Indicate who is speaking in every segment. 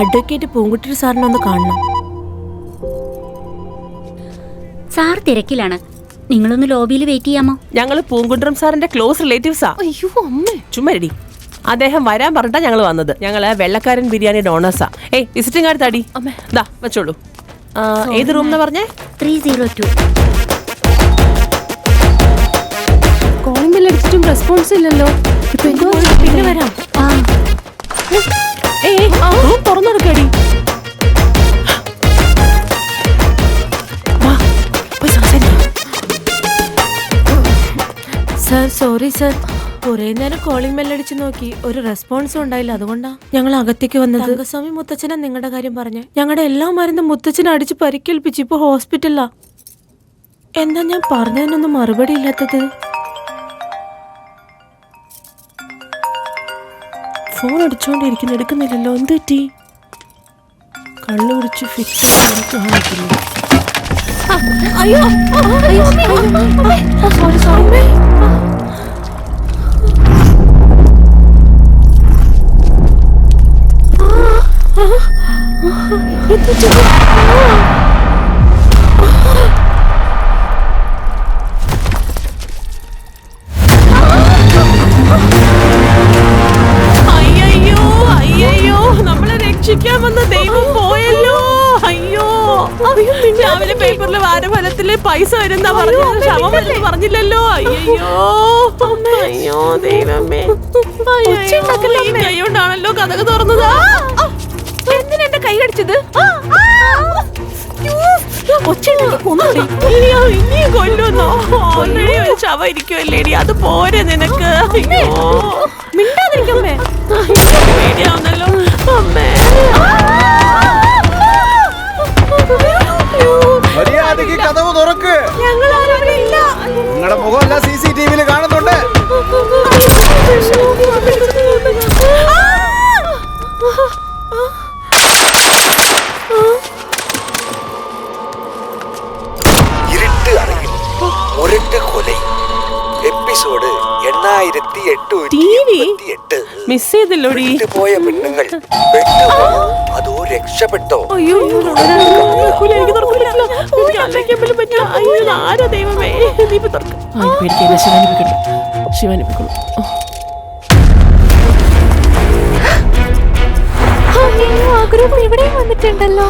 Speaker 1: Advocate പൂങ്കുട്ടി സാറിനെ ഒന്ന് കാണണം.
Speaker 2: സാർ തിരക്കിലാണ്. നിങ്ങളൊന്ന് ലോബിയിൽ വെയിറ്റ് ചെയ്യാമോ?
Speaker 1: ഞങ്ങൾ പൂങ്കുട്ടം സാറിന്റെ ക്ലോസ് റിലേറ്റീവ്സാ.
Speaker 3: അയ്യോ അമ്മേ,
Speaker 1: ചുമ്മാ ready. അദ്ദേഹം വരാൻ പറഞ്ഞിട്ടാ ഞങ്ങൾ വന്നത്. ഞങ്ങള് വെള്ളക്കാരൻ ബിരിയാണി ഡോണേഴ്സാ. വിസിറ്റിംഗ് കാർഡ് താടി. ദാ വെച്ചോളൂ. ഏത് റൂം എന്നാ പറഞ്ഞേ?
Speaker 2: 302.
Speaker 3: കോളിംഗ് ബെൽ അടിച്ചിട്ടും റെസ്പോൺസ് ഇല്ലല്ലോ. ഇപ്പൊ
Speaker 1: പിന്നെ വരാം. റൂം തുറന്നെടുക്കടി. സർ സോറി സർ, കുറെ നേരം കോളിംഗ് ബെല്ലടിച്ച് നോക്കി, ഒരു റെസ്പോൺസും ഉണ്ടായില്ല. അതുകൊണ്ടാ ഞങ്ങൾ അകത്തേക്ക് വന്നത്. തങ്കസ്വാമി മുത്തച്ഛനാ നിങ്ങളുടെ കാര്യം പറഞ്ഞ്. ഞങ്ങളുടെ എല്ലാ മരുന്നും മുത്തച്ഛനെ അടിച്ച് പരിക്കേൽപ്പിച്ച് ഇപ്പൊ ഹോസ്പിറ്റലിലാ. എന്താ ഞാൻ പറഞ്ഞതിനൊന്നും മറുപടി ഇല്ലാത്തത്? ഫോൺ അടിച്ചോണ്ടിരിക്കുന്നു, എടുക്കുന്നില്ലല്ലോ. എന്ത് പറ്റി? കള്ളു കുടിച്ച് ഫിക്സ് കാണിക്കുന്നു. അയ്യോ സോറി സോറി. അയ്യോ നമ്മളെ രക്ഷിക്കാൻ വന്ന ദൈവം പോയല്ലോ. അയ്യോ രാവിലെ പേപ്പറിൽ വാരഫലത്തില് പൈസ വരുന്ന പറഞ്ഞില്ലല്ലോ. അയ്യോ ദൈവമേ, ഈ കൈ കൊണ്ടാണല്ലോ കഥക് തുറന്നത്. എന്തിനാ എന്റെ കൈ കടിച്ചത്? ഇനിയും കൊല്ലുന്നോ? ഓൾറെഡി ഒരു ശവ ഇരിക്കുവല്ലേടി, അത് പോരെ നിനക്ക്? മിണ്ടാതിരിക്കമ്മേ, പേടിയാവുന്നല്ലോ അമ്മേ.
Speaker 4: മര്യാദയ്ക്ക് കതവ് തുറക്ക്. നിങ്ങളുടെ മുഖമല്ല CCTV കാണുന്നുണ്ട്.
Speaker 5: ഇരുട്ട് അറിവിൽ മുരട്ട് കൊലൈ എപ്പിസോഡ് 8828
Speaker 1: മിസ് ചെയ്തല്ലോടി.
Speaker 5: പോയ പെണ്ണുങ്ങൾ അതോ രക്ഷപ്പെട്ടോ?
Speaker 1: ആരോ ദൈവമേ, ശിവാനിപ്പിക്കുന്നു.
Speaker 3: ഇവിടെ വന്നിട്ടുണ്ടല്ലോ.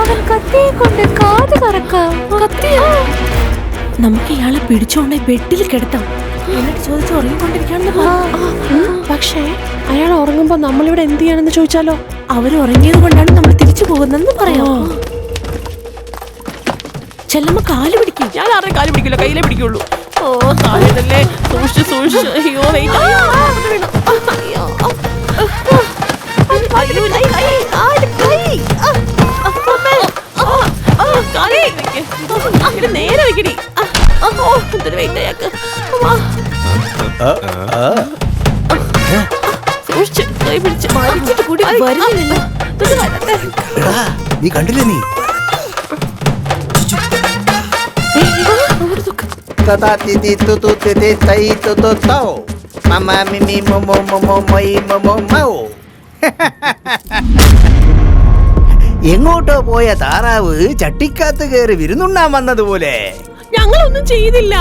Speaker 3: അവൻ കത്തിയെ കൊണ്ട് കാത് കറക്കാം.
Speaker 1: നമുക്ക് ഇയാളെ പിടിച്ചോണ്ട് ബെഡിൽ കിടത്താം. എന്നിട്ട് ചോദിച്ചു ഉറങ്ങിക്കൊണ്ടിരിക്കുകയാണെന്ന്.
Speaker 3: പക്ഷേ അയാൾ ഉറങ്ങുമ്പോ നമ്മളിവിടെ എന്ത് ചെയ്യാണെന്ന് ചോദിച്ചാലോ?
Speaker 1: അവര് ഉറങ്ങിയത് കൊണ്ടാണ് നമ്മൾ തിരിച്ചു പോകുന്നതെന്ന് പറയാം. ചെല്ലമ്മ കാല് പിടിക്കും. ഞാൻ ആരുടെ കാല് പിടിക്കില്ല, കയ്യിലേ പിടിക്കുള്ളൂ. താഴെ സൂക്ഷിച്ച്. അയ്യോ നേരെ വെക്കടി.
Speaker 5: നീ കണ്ടില്ലേ? നീ
Speaker 4: എങ്ങോട്ടോ പോയ താറാവ് ചട്ടിക്കകത്ത് കയറി വിരുന്നുണ്ണാൻ വന്നതുപോലെ.
Speaker 1: ഞങ്ങളൊന്നും ചെയ്തില്ല.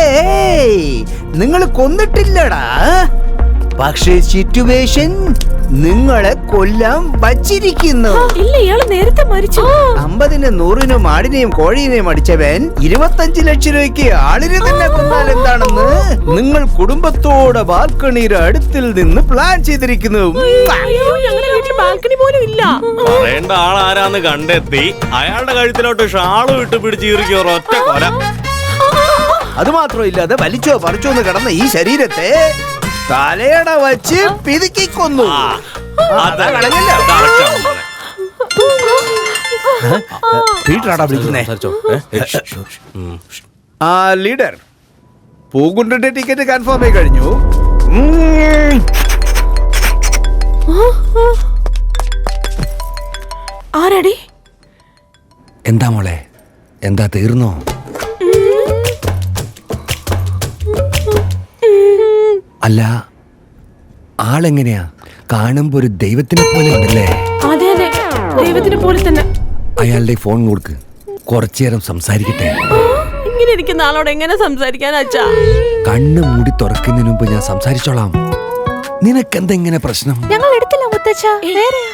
Speaker 4: ഏയ്, നിങ്ങൾ കൊന്നിട്ടില്ലടാ. പക്ഷേ സിറ്റുവേഷൻ നിങ്ങളെ കൊല്ലാൻ വച്ചിരിക്കുന്നു.
Speaker 1: ഇല്ല, ഇയാള് നേരത്തെ മരിച്ചു.
Speaker 4: 50-നും 100-നും ആടിനെയും കോഴീനെയും അടിച്ചവൻ 25 ലക്ഷം രൂപയ്ക്ക് ആളിനെ തന്നെ കൊന്നാൽ എന്താണെന്ന് നിങ്ങൾ കുടുംബത്തോടെ ബാൽക്കണിയുടെ അടുത്തിൽ നിന്ന് പ്ലാൻ ചെയ്തിരിക്കുന്നു.
Speaker 1: ബാൽക്കണി പോലും ഇല്ല.
Speaker 6: പറയേണ്ട ആളാരാന്ന് കണ്ടെത്തി അയാളുടെ കഴുത്തിലോട്ട് ഷാള് വിട്ട് പിടിച്ചിരിക്കോ ഒറ്റ കൊല.
Speaker 4: അത് മാത്രമില്ലാതെ വലിച്ചോ പറിച്ചോ എന്ന് കിടന്ന ഈ ശരീരത്തെ തലയട വച്ച് പിതുക്കി കൊന്നു. ലീഡർ, പൂങ്കുണ്ടന്റെ ടിക്കറ്റ് കൺഫേം ആയി കഴിഞ്ഞു.
Speaker 1: ആരടി?
Speaker 5: എന്താ മോളെ, എന്താ തീർന്നോ? അല്ല, ആളെങ്ങനെയാ? കാണുമ്പോ ഒരു ദൈവത്തിനെ പോലെ ഉണ്ടല്ലേ?
Speaker 1: അതെ അതെ, ദൈവത്തിനെ പോലെ തന്നെ.
Speaker 5: അയാളുടെ ഫോൺ കൊടുക്ക്, കുറച്ചു നേരം സംസാരിക്കട്ടെ.
Speaker 1: ഇങ്ങനെ ഇരിക്കുന്ന ആളോട് എങ്ങനെ സംസാരിക്കാൻ അച്ഛാ?
Speaker 5: കണ്ണ് മൂടി തുറക്കുന്നതിന് മുമ്പ് ഞാൻ സംസാരിച്ചോളാം. നിനക്കെന്താ ഇങ്ങനെ പ്രശ്നം?
Speaker 3: ഞങ്ങൾ എടുത്തില്ല മുത്തച്ഛ.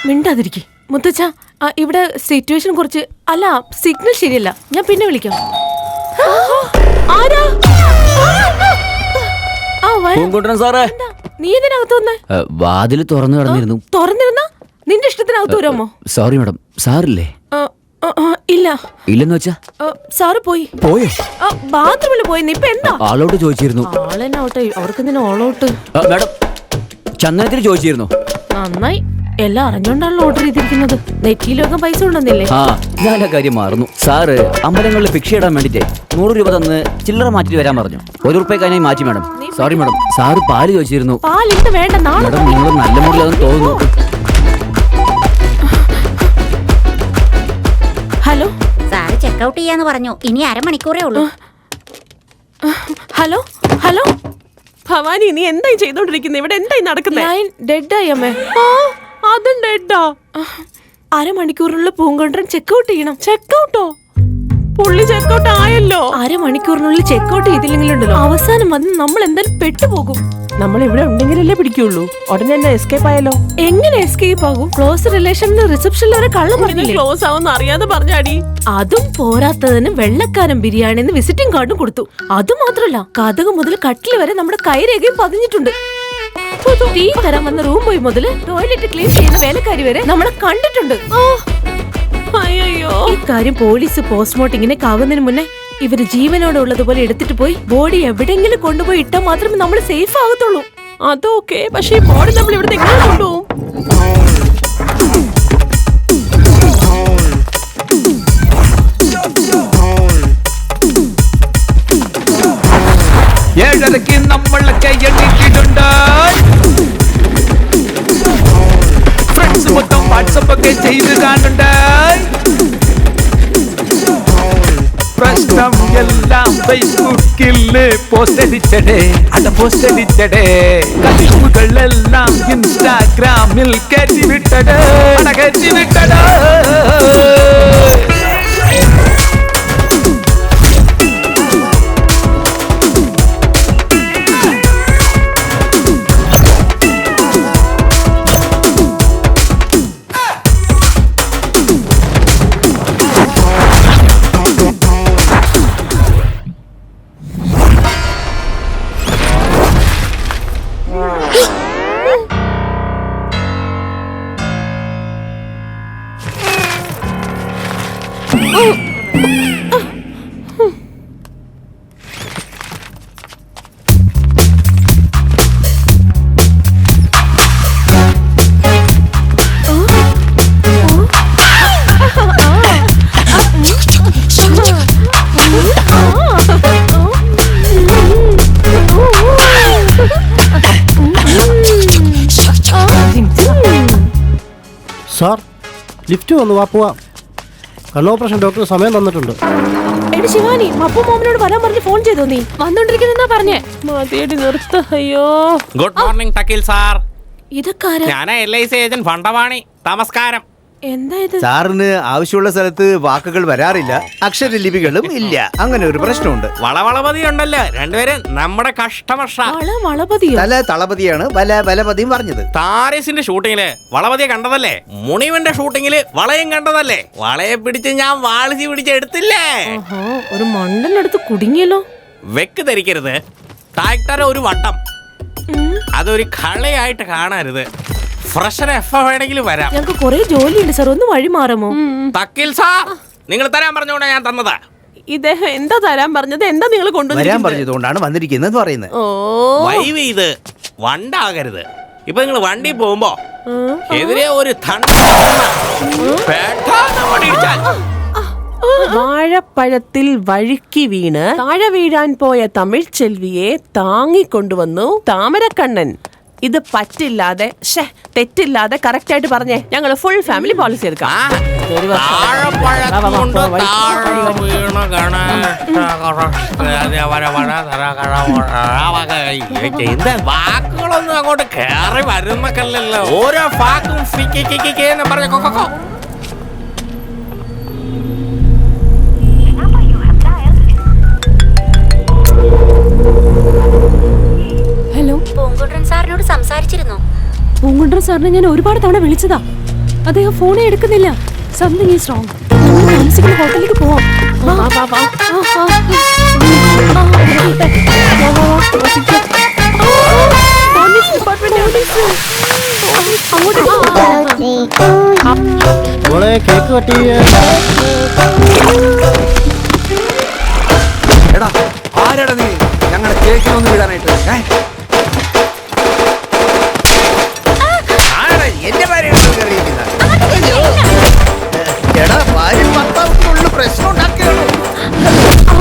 Speaker 1: മിണ്ടാതിരിക്കും മുത്തച്ഛ. ഇവിടെ സിറ്റുവേഷൻ കുറച്ച് അല്ല, സിഗ്നൽ ശരിയല്ല. ഞാൻ പിന്നെ വിളിക്കാം. ആരാ?
Speaker 7: സാറേ,
Speaker 1: നീ ഇതിനകത്ത് വന്നേ?
Speaker 7: വാതിൽ തുറന്നു കിടന്നിരുന്നു.
Speaker 1: തുറന്നിരുന്ന നിന്റെ ഇഷ്ടത്തിനകത്ത് വരാമോ?
Speaker 7: സോറി മാഡം, സാറില്ലേ?
Speaker 1: ഇല്ല.
Speaker 7: ഇല്ലെന്ന് വെച്ചാ
Speaker 1: സാറ് പോയി.
Speaker 7: പോയോ?
Speaker 1: ബാത്റൂമിൽ പോയി. ഇപ്പൊ എന്താ?
Speaker 7: ആളോട് ചോദിച്ചിരുന്നു.
Speaker 1: ആളെന്നെ ഔട്ടായി. അവർക്ക് എന്തിനാ ഓളോട്ട്?
Speaker 7: മാഡം, ചന്ദനത്തിന് ചോദിച്ചിരുന്നു.
Speaker 1: നന്നായി, എല്ലാം അറിഞ്ഞോണ്ടാണല്ലോ ഓർഡർ ചെയ്തിരിക്കുന്നത്. നെറ്റിയിലൊക്കെ പൈസ ഉണ്ടെന്നില്ലേ?
Speaker 7: ആ, ഞാൻ ആ കാര്യം മാറുന്നു. സാറ് അമ്പലങ്ങളിൽ ഭിക്ഷ ഇടാൻ വേണ്ടിട്ടേ 100 രൂപ തന്ന് ചില്ലറ മാറ്റിട്ട് വരാൻ പറഞ്ഞു. 1 ഉറുപ്പ്യക്കായി മാറ്റി മാഡം. സോറി മാഡം, സാറ് പാല് ചോദിച്ചിരുന്നു.
Speaker 1: പാലിട്ട് വേണ്ട, നാളെ.
Speaker 7: മാഡം, നിങ്ങൾ നല്ല മൂടിലാണെന്ന് തോന്നുന്നു.
Speaker 1: ഹലോ,
Speaker 2: സാറ് ചെക്കൗട്ട് ചെയ്യാന്ന് പറഞ്ഞു. ഇനി അരമണിക്കൂറേ ഉള്ളൂ.
Speaker 1: ഹലോ ഹലോ ഭവാനി, നീ എന്തായി ചെയ്തോണ്ടിരിക്കുന്നത്? ഇവിടെ എന്തായി നടക്കുന്നത്? ലൈൻ ഡെഡായി അമ്മേ. അതും ഡെഡാ. അരമണിക്കൂറിനുള്ളിൽ പൂങ്കോട്ടൻ ചെക്കൗട്ട് ചെയ്യണം. ചെക്കൗട്ടോ? പുള്ളി ചെക്കൗട്ട് ആയല്ലോ. അരമണിക്കൂറിനുള്ളിൽ ചെക്കൗട്ട് ചെയ്തില്ലെങ്കിലുണ്ടല്ലോ അവസാനം വന്ന് നമ്മൾ എന്തായാലും പെട്ടുപോകും.
Speaker 8: നമ്മൾ ഇവിടെ ഉണ്ടെങ്കിലല്ലേ പിടിക്കുള്ളൂ. ഉടനെ തന്നെ എസ്കേപ്പ് ആയല്ലോ.
Speaker 1: എങ്ങനെ എസ്കേപ്പ് ആകും? ക്ലോസ് റിലേഷനിൽ റിസപ്ഷനിൽ വരെ കള്ളം പറഞ്ഞില്ലേ? ക്ലോസ് ആവുന്ന അറിയാതെ പറഞ്ഞാടി. അതും പോരാത്തതിന് വെള്ളക്കാരൻ ബിരിയാണിന്ന് വിസിറ്റിംഗ് കാർഡും കൊടുത്തു. അതുമാത്രല്ല, കഥക് മുതൽ കട്ടിൽ വരെ നമ്മുടെ കൈരേഖയും പതിഞ്ഞിട്ടുണ്ട്. ടീ തരാൻ വന്ന റൂം പോയി മുതൽ ടോയ്ലറ്റ് ക്ലീൻ ചെയ്യുന്ന വേലക്കാരി വരെ നമ്മളെ കണ്ടിട്ടുണ്ട്. അയ്യോ, ഈ കാര്യം പോലീസ് പോസ്റ്റ്മോർട്ടമിങ്ങിനെ ആവുന്നതിന് മുന്നേ ഇവര് ജീവനോടെ ഉള്ളതുപോലെ എടുത്തിട്ട് പോയി ബോഡി എവിടെയെങ്കിലും കൊണ്ടുപോയി ഇട്ടാൽ മാത്രമേ നമ്മൾ സേഫ് ആകത്തുള്ളൂ.
Speaker 8: അതൊക്കെ, പക്ഷേ ബോഡി നമ്മൾ ഇവിടെ എങ്ങനെ കൊണ്ടുപോകും?
Speaker 4: ഏഴരയ്ക്ക് നമ്മളൊക്കെ എണ്ണിട്ടുണ്ട്. ഫ്രണ്ട്സ് മൊത്തം വാട്സപ്പ് ഒക്കെ ചെയ്ത് കാണുന്നുണ്ട്. പ്രശ്നം എല്ലാം ഫേസ്ബുക്കില് പോസ്റ്റ് അടിച്ചടേ, പോസ്റ്റ് അടിച്ചടേ. കളിപ്പുകളെല്ലാം ഇൻസ്റ്റാഗ്രാമിൽ കയറ്റി വിട്ടടേ, കയറ്റി വിട്ടടേ.
Speaker 9: സാർ, ലിഫ്റ്റ് വന്നു, വാ പോവാം. കണ്ണോപ്പറേഷൻ ഡോക്ടർ സമയം തന്നിട്ടുണ്ട്.
Speaker 1: എടി ശിവാനി, മപ്പു മോമിനോട് വരാൻ പറഞ്ഞ് ഫോൺ ചെയ്തോ? നീ വന്നോണ്ടിരിക്കുന്ന പറഞ്ഞേ. മതിയടി, നിർത്ത. അയ്യോ.
Speaker 6: ഗുഡ് മോർണിംഗ് ടക്കിൽ സാർ.
Speaker 1: ഇതൊക്കെ
Speaker 6: ഞാൻ LIC ഏജന്റ് ഫണ്ടവാണി. നമസ്കാരം.
Speaker 1: എന്താ ഇത്?
Speaker 4: സാറിന് ആവശ്യമുള്ള സ്ഥലത്ത് വാക്കുകൾ വരാറില്ല, അക്ഷരലിപികളും ഇല്ല. അങ്ങനെ ഒരു പ്രശ്നമുണ്ട്.
Speaker 6: വളവളപതി ഉണ്ടല്ലോ, രണ്ടുപേരും നമ്മുടെ കസ്റ്റമർഷ.
Speaker 1: വളപതിയോ?
Speaker 4: തല തളപതിയാണ്, വലപതിയും പറഞ്ഞത്.
Speaker 6: താരേസിന്റെ ഷൂട്ടിങ്ങില് വളപതിയെ കണ്ടതല്ലേ? മുണിവന്റെ ഷൂട്ടിങ്ങില് വളയും കണ്ടതല്ലേ? വളയെ പിടിച്ച് ഞാൻ വാളിച്ച് പിടിച്ചെടുത്തില്ലേ?
Speaker 1: ഒരു മണ്ടനടുത്ത് കുടുങ്ങിയല്ലോ.
Speaker 6: വെക്ക് ധരിക്കരുത്. ട്രാക്ടർ ഒരു വട്ടം, അതൊരു കളയായിട്ട് കാണരുത്. ഫ്രഷർ എഫ് വേണമെങ്കിലും വരാം.
Speaker 1: ഞങ്ങൾക്ക് കുറെ ജോലിയുണ്ട് സാർ, ഒന്ന് വഴി മാറാമോ?
Speaker 6: തക്കിൽ സാർ, നിങ്ങൾ തരാൻ പറഞ്ഞോണ്ടാ ഞാൻ തന്നതാ.
Speaker 8: ഇദ്ദേഹം എന്താ തരാൻ പറഞ്ഞത്? എന്താ നിങ്ങൾ
Speaker 4: വരാൻ
Speaker 8: കൊണ്ടുവരാൻ
Speaker 4: പറഞ്ഞതുകൊണ്ടാണ് വന്നിരിക്കുന്നത് പറയുന്നത്.
Speaker 6: വൈവ് ഇത് വണ്ടാകരുത്. ഇപ്പൊ നിങ്ങൾ വണ്ടി പോകുമ്പോ എതിരെ ഒരു
Speaker 8: വാഴപ്പഴത്തിൽ വഴുക്കി വീണ് താഴെ വീഴാൻ പോയ തമിഴ് ചെൽവിയെ താങ്ങിക്കൊണ്ടുവന്നു താമരക്കണ്ണൻ. ഇത് പറ്റില്ലാതെ തെറ്റില്ലാതെ കറക്റ്റ് ആയിട്ട് പറഞ്ഞേ. ഞങ്ങൾ ഫുൾ ഫാമിലി പോളിസി എടുക്കാം.
Speaker 6: വാക്കുകളൊന്നും അങ്ങോട്ട് കേറി വരുന്നക്കല്ലോ. ഓരോ വാക്കും പറഞ്ഞ കൊക്കോ.
Speaker 3: ഹലോ,
Speaker 2: പൂങ്കുട്ടൻ സാറിനോട് സംസാരിച്ചിരുന്നോ?
Speaker 3: പൂങ്കുണ്ടൻ സാറിനെ ഞാൻ ഒരുപാട് തവണ വിളിച്ചതാ. അദ്ദേഹം ഫോണേ എടുക്കുന്നില്ല. Something is wrong. താമസിക്കുന്ന ഹോട്ടലിലേക്ക് പോവാം. വാ, വാ, വാ. Police department.
Speaker 9: മോളെ കേക്ക് കട്ട്
Speaker 5: എടാ ആരാടാ നീ ഞങ്ങളുടെ കേക്കിനൊന്ന് വിടാനായിട്ട്?
Speaker 4: എന്റെ എടാ ഭാര്യ ഭർത്താവിനുള്ള പ്രശ്നം ഉണ്ടാക്കുകയാണോ?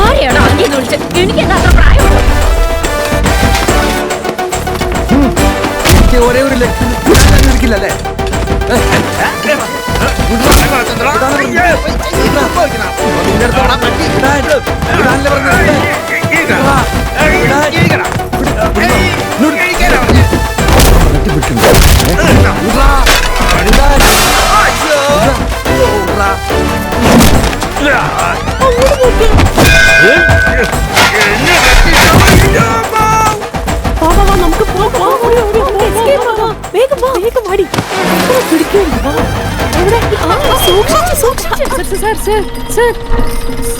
Speaker 2: ആരെയാണോ അന്യെന്ന് വിളിച്ചത്? എനിക്ക് എന്താ അത്ര പ്രായമുള്ളൂ?
Speaker 5: എനിക്ക് ഒരേ ഒരു ലക്ഷ്യല്ലേ?
Speaker 3: നമുക്ക് പോകാം. വേഗം വാ, വേഗം വാടി.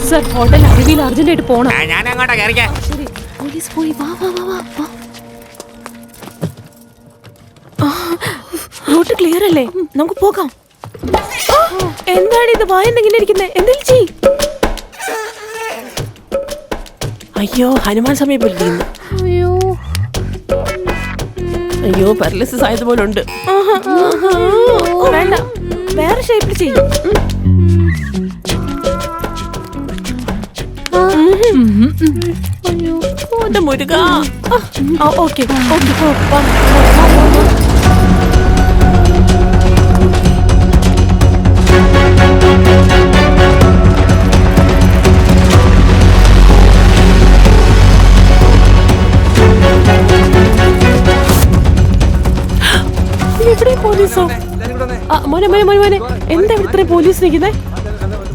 Speaker 3: സർ ഹോട്ടൽ അരുവിയിൽ അർജന്റായിട്ട് പോണം.
Speaker 6: ഞാൻ അങ്ങോട്ടാ കയറിക്കാൻ.
Speaker 3: ശരി, പോലീസ് പോയി. വാ വാ വാ വാ.
Speaker 1: റൂട്ട് ക്ലിയർ അല്ലേ? നമുക്ക് പോകാം. എന്താണ് ഇത്? വായ എന്തെങ്കിലും ഇരിക്കുന്നേ? എന്തെങ്കിലും ചെയ്.
Speaker 8: അയ്യോ, ഹനുമാൻ സമീപിക്കുന്നു. അയ്യോ, പാരലിസിസ് ആയതുപോലെ ഉണ്ട്.
Speaker 1: വേണ്ട, വേറെ ഷേപ്പിൽ ചെയ്യും.
Speaker 8: അയ്യോ, എന്റെ മുരുക.
Speaker 1: ഓക്കെ.
Speaker 3: എവിടെ പോലീസോ? മോനെ മോനെ മോനെ മോനെ, എന്താ ഇത്രയും പോലീസ് നിൽക്കുന്നേ?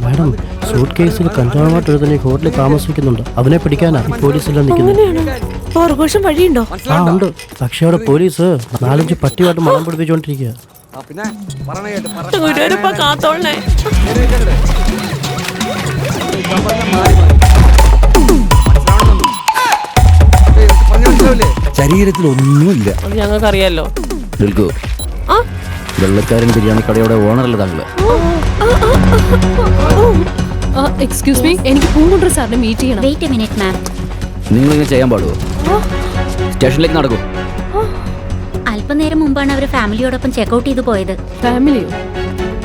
Speaker 9: മാഡം, സൂട്ട് കേസിൽ കഞ്ചാവായിട്ട് എഴുതുന്ന ഹോട്ടലിൽ താമസിക്കുന്നുണ്ട്. അവനെ പിടിക്കാനാ ഈ പോലീസെല്ലാം നിൽക്കുന്നത്.
Speaker 1: ഓർഘോഷം വഴിയുണ്ടോ?
Speaker 9: ആ ഉണ്ട്. പക്ഷേ അവിടെ പോലീസ് 4-5 പട്ടിയായിട്ട് മണം പിടിപ്പിച്ചോണ്ടിരിക്കുക.
Speaker 8: ഗുരുവായൂരപ്പ കാത്തോളണേ.
Speaker 5: ശരീരത്തിൽ ഒന്നുമില്ല.
Speaker 8: അത് ഞങ്ങൾക്കറിയാലോ.
Speaker 7: നിൽക്കൂ. വെള്ളക്കാരൻ ബിരിയാണി കടയുടെ ഓണറല്ലേ താങ്കള്?
Speaker 3: എക്സ്ക്യൂസ് മീ, എനിക്ക് പൂങ്കുണ്ടൻ സാറിനെ മീറ്റ് ചെയ്യണം.
Speaker 2: വെയിറ്റ് എ മിനിറ്റ് മാം.
Speaker 7: നിങ്ങളിങ്ങനെ ചെയ്യാൻ പാടുമോ? സ്റ്റേഷനിലേക്ക് നടക്കൂ.
Speaker 2: അല്പനേരം മുമ്പാണ് അവർ ഫാമിലിയോടൊപ്പം ചെക്കൗട്ട് ചെയ്തു പോയത്.
Speaker 3: ഫാമിലിയോ?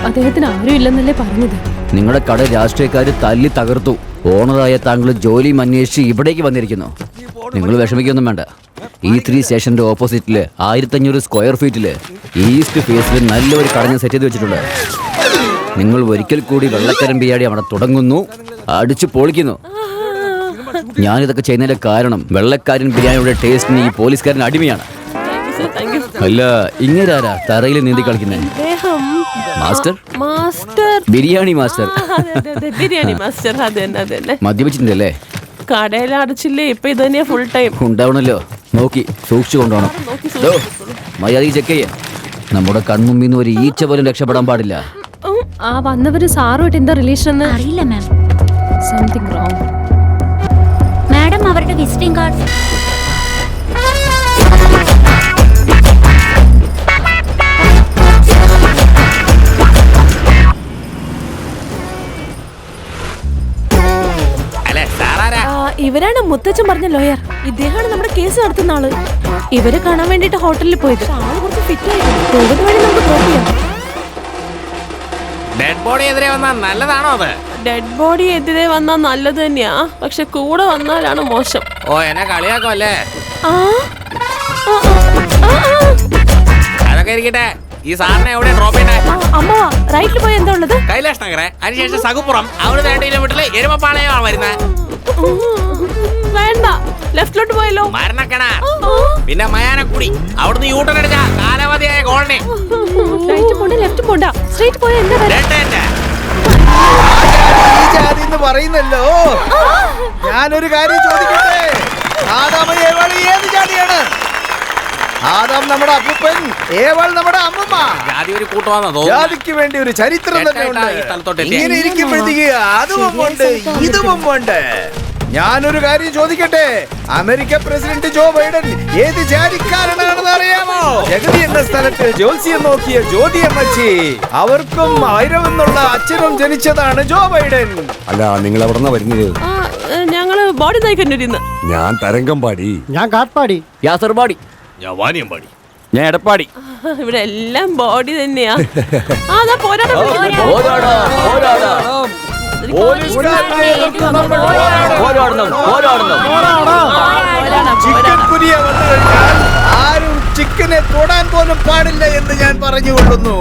Speaker 3: അദ്ദേഹത്തിന് ആരും ഇല്ലെന്നല്ലേ പറഞ്ഞത്?
Speaker 7: നിങ്ങളുടെ കട രാഷ്ട്രീയക്കാര് തല്ലി തകർത്തു. ഓണറായ താങ്കൾ ജോലിയും അന്വേഷിച്ച് ഇവിടേക്ക് വന്നിരിക്കുന്നു. നിങ്ങൾ വിഷമിക്കൊന്നും വേണ്ട. E3 സ്റ്റേഷന്റെ ഓപ്പോസിറ്റില് 1500 സ്ക്വയർ ഫീറ്റില് ഈസ്റ്റ് ഫേസിൽ നല്ലൊരു കടഞ്ഞ് സെറ്റ് ചെയ്ത് വെച്ചിട്ടുണ്ട്. നിങ്ങൾ ഒരിക്കൽ കൂടി വെള്ളക്കരൻ ബിരിയാണി അവിടെ തുടങ്ങുന്നു, അടിച്ചു പൊളിക്കുന്നു. ഞാനിതൊക്കെ ചെയ്യുന്നതിന്റെ കാരണം വെള്ളക്കാരൻ ബിരിയാണിയുടെ ടേസ്റ്റിന് ഈ പോലീസുകാരൻ അടിമയാണ്. അല്ല, ഇങ്ങനാരാ തറയിൽ നീന്തി കളിക്കുന്നത്? Master?
Speaker 8: Master,
Speaker 7: biryani master.
Speaker 8: Biryani master. അതെ.
Speaker 7: മദ്യപിച്ചിട്ടുണ്ടല്ലേ?
Speaker 8: കടയിൽ അടച്ചില്ലേ? ഇപ്പൊ ഇത് തന്നെയാ ഫുൾ ടൈം.
Speaker 7: ഉണ്ടാവണല്ലോ. നോക്കി സൂക്ഷിച്ചു കൊണ്ടുപോകണം. മര്യാദയ്ക്ക് ചെക്ക് ചെയ്യ. നമ്മുടെ കൺമുമ്പിൽ നിന്ന് ഒരു ഈച്ച പോലും രക്ഷപ്പെടാൻ പാടില്ല.
Speaker 3: ആ വന്നവര് സാറുമായിട്ട് എന്താ റിലേഷൻ?
Speaker 2: അറിയില്ല മാം.
Speaker 3: Something wrong.
Speaker 2: മാഡം, അവരുടെ വിസിറ്റിംഗ് കാർഡ്.
Speaker 1: ഇവരാണ് മുത്തച്ഛൻ പറഞ്ഞ ലോയർ. ഇദ്ദേഹമാണ് നമ്മുടെ കേസ് നടത്തുന്ന ആള്. ഇവരെ കാണാൻ വേണ്ടിട്ട് ഹോട്ടലിൽ പോയത്. ആള് കുറച്ച് ഫിറ്റ് ആയിരുന്നു. പോകുന്ന വഴി നമുക്ക് ഡ്രോപ്പ് ചെയ്യാം.
Speaker 6: ഡെഡ് ബോഡി എതിരെ വന്നാൽ നല്ലതാണോ? അത്
Speaker 8: ഡെഡ് ബോഡി എതിരെ വന്നാൽ നല്ലത് തന്നെയാ, പക്ഷെ കൂടെ വന്നാലാണ് മോശം.
Speaker 6: എന്നെ കളിയാക്കോ അല്ലേ?
Speaker 1: ആ
Speaker 6: അതൊക്കെ ഇരിക്കട്ടെ, ഈ സാറിനെ എവിടെ ഡ്രോപ്പ് ചെയ്യണേ?
Speaker 1: അമ്മ റൈറ്റിൽ പോയി എന്താ ഉള്ളത്?
Speaker 6: കൈലാഷ് നഗറെ, അതിനുശേഷം സകുപ്പുറം, അവിടെ 2 കിലോമീറ്ററിൽ എരുമപ്പാളയമാണ് വരുന്നത്.
Speaker 1: വേണ്ട, ലെഫ്റ്റിലോട്ട് പോയല്ലോ.
Speaker 6: മരണക്കിണർ, പിന്നെ മയാനക്കുടി, അവിടുന്ന് യൂട്ടൺ അടിച്ച കാലാവധിയായ കോളനി.
Speaker 3: റൈറ്റ് പോണ്ട ലെഫ്റ്റ് പോണ്ട, സ്ട്രേറ്റ് പോയാൽ എന്താ കാര്യം?
Speaker 4: ഈ ജാതി എന്ന് പറയുന്നല്ലോ. ഞാനൊരു കാര്യം ചോദിക്കട്ടെ, ആദാം ഏവാൾ ഏത് ജാതിയാണ്? ആദാം നമ്മുടെ അപ്പൂപ്പൻ, ഏവാൾ നമ്മുടെ അമ്മമ്മ.
Speaker 6: ജാതി ഒരു കൂട്ടമാണെന്ന് തോന്നുന്നു.
Speaker 4: ജാതിക്ക് വേണ്ടി ഒരു ചരിത്രം തന്നെ ഉണ്ട്.
Speaker 6: ഈ സ്ഥലത്തോട്ട് എത്തിയ.
Speaker 4: ഇങ്ങനെ ഇരിക്കുമ്പോഴത്തേക്ക് അതും ഉണ്ട് ഇതും ഉണ്ട്. ഞാനൊരു കാര്യം ചോദിക്കട്ടെ, അമേരിക്ക പ്രസിഡന്റ് ജോ ബൈഡൻ ഏത് ജാതിക്കാരനാണെന്ന് അറിയാമോ? ജഗതി എന്ന സ്ഥലത്ത് ജോത്സ്യം നോക്കിയ ജ്യോതിയമ്മച്ചി, അവർക്കും ആയിരമെന്നുള്ള അച്ഛനും ജനിച്ചതാണ് ജോ ബൈഡൻ.
Speaker 5: അല്ല, നിങ്ങൾ എവിടെന്നാ വരുന്നത്?
Speaker 8: ഞങ്ങള് ബോഡി നയിക്കണ്ടിരുന്ന്.
Speaker 5: ഞാൻ തരംഗമ്പാടി.
Speaker 9: ഞാൻ കാട്ട്പാടി.
Speaker 7: യാസർപാടി.
Speaker 6: ഞാൻ വാനിയമ്പാടി.
Speaker 7: ഞാൻ എടപ്പാടി.
Speaker 8: ഇവിടെ എല്ലാം ബോഡി തന്നെയാ. പോരാടം
Speaker 4: ചിക്കൻ കുനിയ വന്നു കഴിഞ്ഞാൽ ആരും ചിക്കനെ തൊടാൻ പോലും പാടില്ല എന്ന് ഞാൻ പറഞ്ഞുകൊള്ളുന്നു.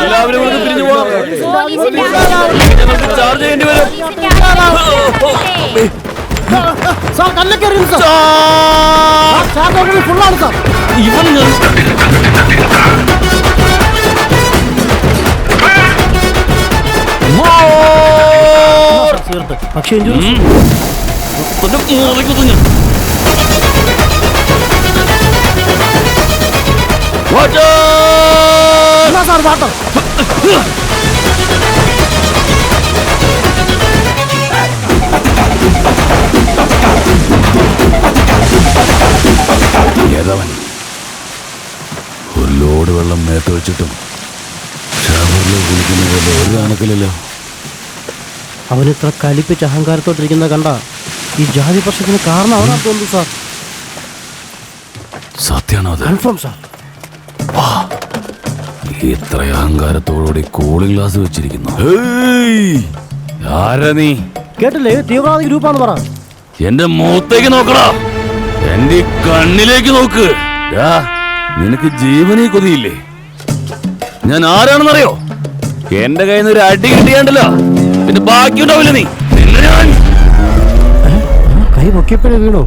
Speaker 7: എല്ലാവരും പിരിഞ്ഞു പോകണം. ചാർജ് ചെയ്യേണ്ടി വരും.
Speaker 9: സാർ കല്ലൊക്കെ ഫുള്ളാണ് സാർ.
Speaker 7: ഇവൻ
Speaker 9: പക്ഷേ സാർ വാട്ടർ.
Speaker 5: ഒരു ലോഡ് വെള്ളം മേത്ത് വെച്ചിട്ടും ഷവറിൽ കുളിക്കുന്ന പോലെ ഒരു കണക്കില്ലല്ലോ.
Speaker 9: അവനിത്ര കലിപ്പിച്ച് അഹങ്കാരത്തോട്ടിരിക്കുന്ന കണ്ട ഈ ജാതി പ്രശ്നത്തിന് കാരണം അവനാ തോന്നുന്നു സാർ.
Speaker 5: സത്യാണോ അത്?
Speaker 9: Confirm sir.
Speaker 5: ഇത്ര അഹങ്കാരത്തോടുകൂടി കൂളിംഗ് ഗ്ലാസ് വെച്ചിരിക്കുന്നു. ആരാ നീ?
Speaker 9: കേട്ടില്ലേ, തീവ്രവാദി ഗ്രൂപ്പാന്ന് പറ.
Speaker 5: എന്റെ മുഖത്തേക്ക് നോക്കടാ, എന്റെ കണ്ണിലേക്ക് നോക്ക്. നിനക്ക് ജീവനേ കൊതിയില്ലേ? ഞാൻ ആരാണെന്നറിയോ? എന്റെ കയ്യിൽ നിന്ന് ഒരു അടി കിട്ടിയാണ്ടല്ലോ, പിന്നെ ബാക്കിയുണ്ടാവില്ല നീ.
Speaker 9: കൈ പൊക്കിയപ്പോഴേ വീണോ?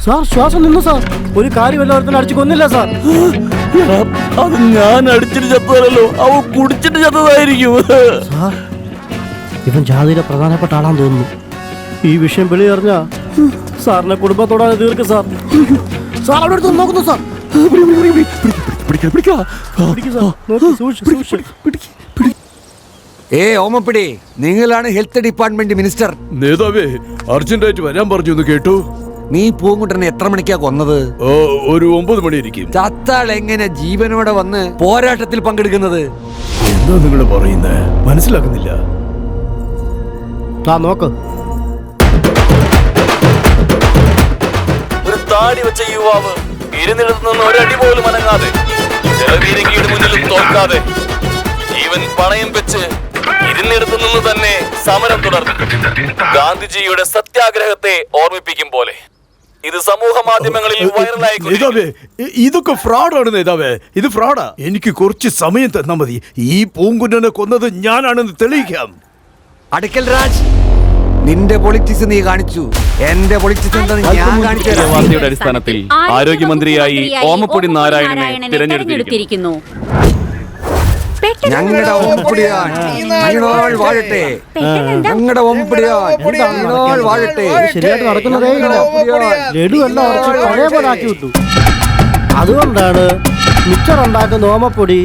Speaker 9: സാർ ശ്വാസം നിന്നു സാർ. ഒരു കാര്യം എല്ലാവർക്കും അടിച്ചു കൊന്നില്ല സാർ.
Speaker 5: അത് ഞാൻ അടിച്ചിട്ട് ചത്തതല്ലോ, അവ കുടിച്ചിട്ട് ചത്തതായിരിക്കും.
Speaker 9: സാർ, ഇവൻ ജാതിയിലെ പ്രധാനപ്പെട്ട ആളാന്ന് തോന്നുന്നു. ഈ വിഷയം വെളിയറിഞ്ഞ സാറിനെ കുടുംബത്തോടാണ് തീർക്കും സാർ. സാർ അവിടെ അടുത്ത് നോക്കുന്നു സാർ.
Speaker 5: ഓമപ്പിടി, നിങ്ങളാണ് ഹെൽത്ത് ഡിപ്പാർട്ട്മെന്റ് മിനിസ്റ്റർ.
Speaker 10: നേതാവേ, അർജന്റായിട്ട് വരാൻ പറഞ്ഞു എന്ന് കേട്ടു.
Speaker 5: നീ പൂങ്കുട്ടനെ എത്ര മണിക്കാ കൊന്നത്?
Speaker 10: ഒരു 9 മണിയായിരിക്കും.
Speaker 5: ചത്താൾ എങ്ങനെ ജീവനോടെ വന്ന് പോരാട്ടത്തിൽ പങ്കെടുക്കുന്നത്?
Speaker 10: എന്താ നിങ്ങൾ പറയുന്നത്? മനസ്സിലാക്കുന്നില്ല.
Speaker 9: നോക്ക്,
Speaker 5: ഒരു താടി വെച്ച യുവാവ് ഇരുന്നിടത്ത് നിന്ന് ഒരടി പോലും അനങ്ങാതെ, ജലവീരങ്കിയുടെ മുന്നിലും തോൽക്കാതെ, ജീവൻ പണയം വെച്ച് ഇരുന്നിടത്ത് നിന്ന് തന്നെ സമരം തുടർന്നു. ഗാന്ധിജിയുടെ സത്യാഗ്രഹത്തെ ഓർമ്മിപ്പിക്കും പോലെ ഇത് സമൂഹ മാധ്യമങ്ങളിൽ വൈറലായി.
Speaker 10: ഇതൊക്കെ ഫ്രോഡാണ് നേതാവേ, ഇത് ഫ്രോഡാ. എനിക്ക് കുറച്ച് സമയം തന്നാ മതി. ഈ പൂങ്കുന്നനെ കൊന്നത് ഞാനാണെന്ന് തെളിയിക്കാം.
Speaker 5: അടുക്കൽ രാജ്, നിന്റെ പൊളിറ്റിക്സ് നീ കാണിച്ചു. എന്റെ പൊളിറ്റിക്സ് എന്താണെന്ന് ഞാൻ കാണിച്ചു.
Speaker 7: അടിസ്ഥാനത്തിൽ ആരോഗ്യമന്ത്രിയായി ഓമപ്പൊടി നാരായണനെ തിരഞ്ഞെടുത്തിരിക്കുന്നു.
Speaker 5: ഞങ്ങളുടെ ഓമപ്പൊടിയാൻ നീണോൾ വാഴട്ടെ. ഞങ്ങളുടെ ഓമപ്പൊടിയാൻ നീണോൾ വാഴട്ടെ.
Speaker 9: ശരിയായിട്ട് നടക്കുന്നതേ ഇല്ല. ലഡു എല്ലാം ഉറച്ച് പഴയ പോലെ ആക്കി വിട്ടു. അതുകൊണ്ടാണ് മിച്ചർ ഉണ്ടാക്കുന്ന ഓമപ്പൊടി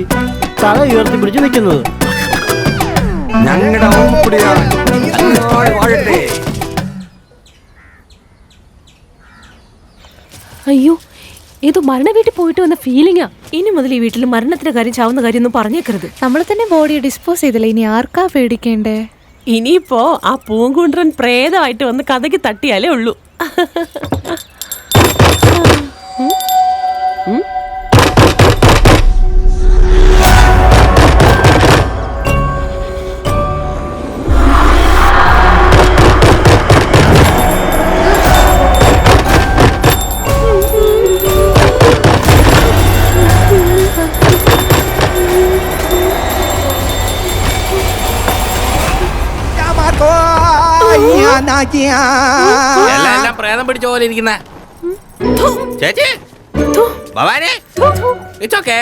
Speaker 9: തല ഉയർത്തി പിടിച്ചു നിൽക്കുന്നത്.
Speaker 5: ഞങ്ങളുടെ ഓമപ്പൊടിയാൻ നീണോൾ വാഴട്ടെ.
Speaker 3: അയ്യോ, ഏതോ മരണ വീട്ടിൽ പോയിട്ട് വന്ന ഫീലിംഗാ.
Speaker 1: ഇനി മുതൽ ഈ വീട്ടിൽ മരണത്തിന്റെ കാര്യം ചാവുന്ന കാര്യം ഒന്നും പറഞ്ഞേക്കരുത്.
Speaker 3: നമ്മൾ തന്നെ ബോഡിയെ ഡിസ്പോസ് ചെയ്തില്ല, ഇനി ആർക്കാ പേടിക്കേണ്ടേ?
Speaker 8: ഇനിയിപ്പോ ആ പൂങ്കുണ്ടൻ പ്രേതമായിട്ട് വന്ന് കഥയ്ക്ക് തട്ടിയാലേ ഉള്ളൂ.
Speaker 6: എല്ലാം പ്രേതം പിടിച്ച പോലെ ഇരിക്കുന്ന ചേച്ചി ഭവാനി ഇറ്റ്സ് ഓക്കേ